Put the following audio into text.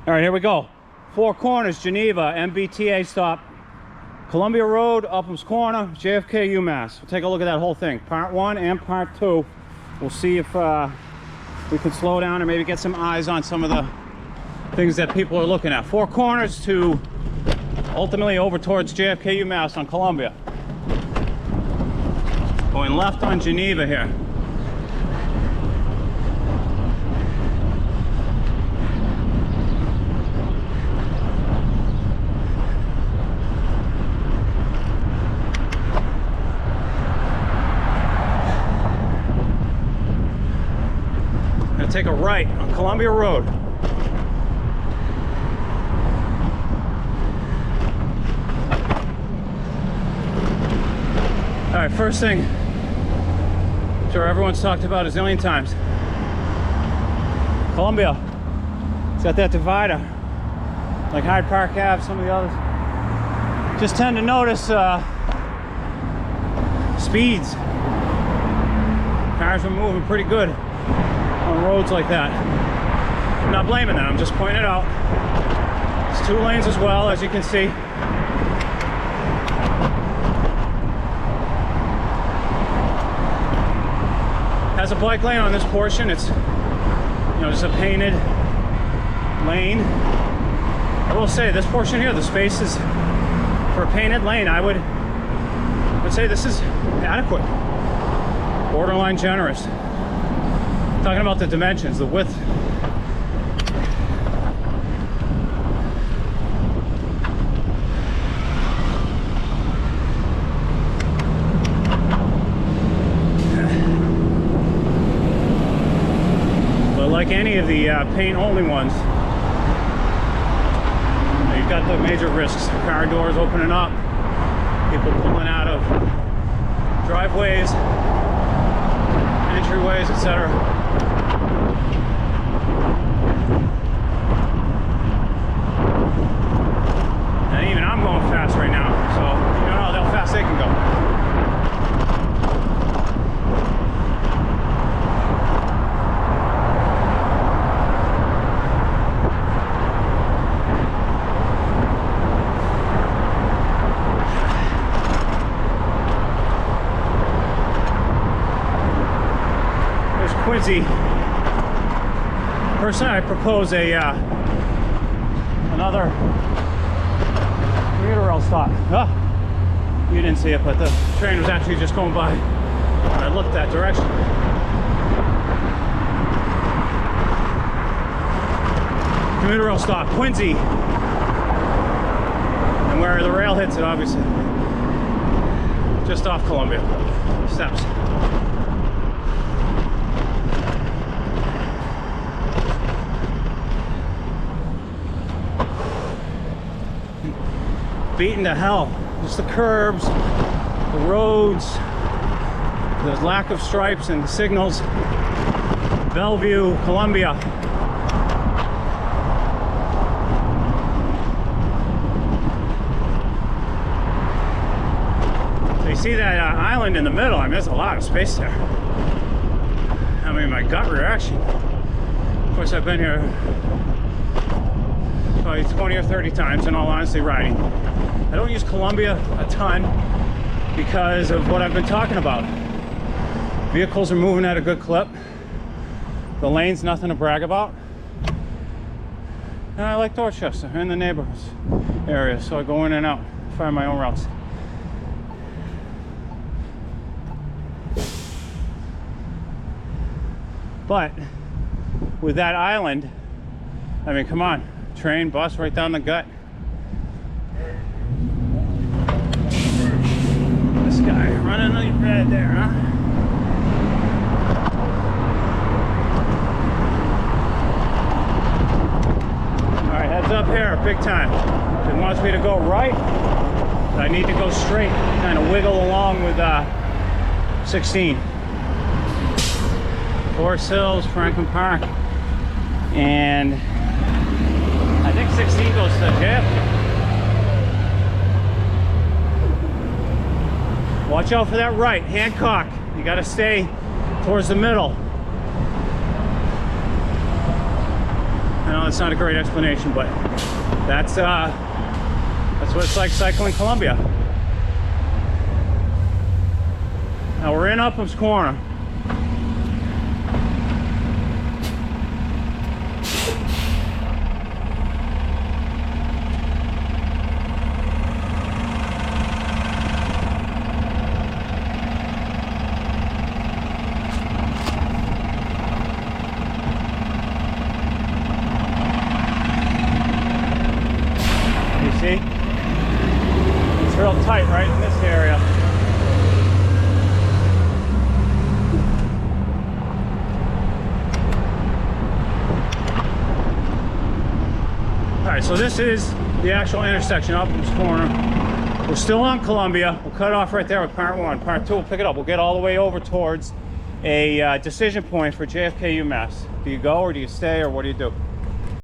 All right, here we go. Four Corners, Geneva, MBTA stop. Columbia Road, Uphams Corner, JFK, UMass. We'll take a look at that whole thing. Part 1 and Part 2. We'll see if we can slow down and maybe get some eyes on some of the things that people are looking at. Four Corners to ultimately over towards JFK, UMass on Columbia. Going left on Geneva here. Take a right on Columbia Road. All right, first thing, I'm sure everyone's talked about a zillion times. Columbia, it's got that divider, like Hyde Park Ave, some of the others. Just tend to notice speeds. Cars are moving pretty good on roads like that. I'm not blaming that, I'm just pointing it out. It's 2 lanes as well, as you can see. Has a bike lane on this portion. It's, you know, just a painted lane. I will say this portion here, the space is for a painted lane. I would say this is adequate, borderline generous. Talking about the dimensions, the width. But like any of the paint-only ones, you've got the major risks. Car doors opening up, people pulling out of driveways, entryways, etc. And even I'm going fast right now, so you know how fast they can go. There's Quincy. Personally, I propose another commuter rail stop. Oh, you didn't see it, but the train was actually just going by. I looked that direction. Commuter rail stop, Quincy. And where the rail hits it, obviously. Just off Columbia. Steps. Beaten to hell. Just the curbs, the roads, the lack of stripes and signals. Bellevue, Columbia. So you see that island in the middle? I mean, there's a lot of space there. I mean, my gut reaction. Of course, I've been here probably 20 or 30 times, in all honesty, riding. I don't use Columbia a ton because of what I've been talking about. Vehicles are moving at a good clip. The lane's nothing to brag about. And I like Dorchester and the neighborhoods area, so I go in and out, find my own routes. But with that island, I mean, come on, train, bus, right down the gut. This guy running the red there, huh? All right, heads up here, big time. It wants me to go right, but I need to go straight, kind of wiggle along with 16. Forest Hills, Franklin Park, and I think 16 goes to JFK. Watch out for that right, Hancock. You gotta stay towards the middle. I know that's not a great explanation, but that's what it's like cycling Columbia. Now we're in Uphams Corner. See? It's real tight right in this area. Alright, so this is the actual intersection of Uphams Corner. We're still on Columbia. We'll cut off right there with part 1. Part 2, we'll pick it up. We'll get all the way over towards a decision point for JFK UMass. Do you go or do you stay or what do you do?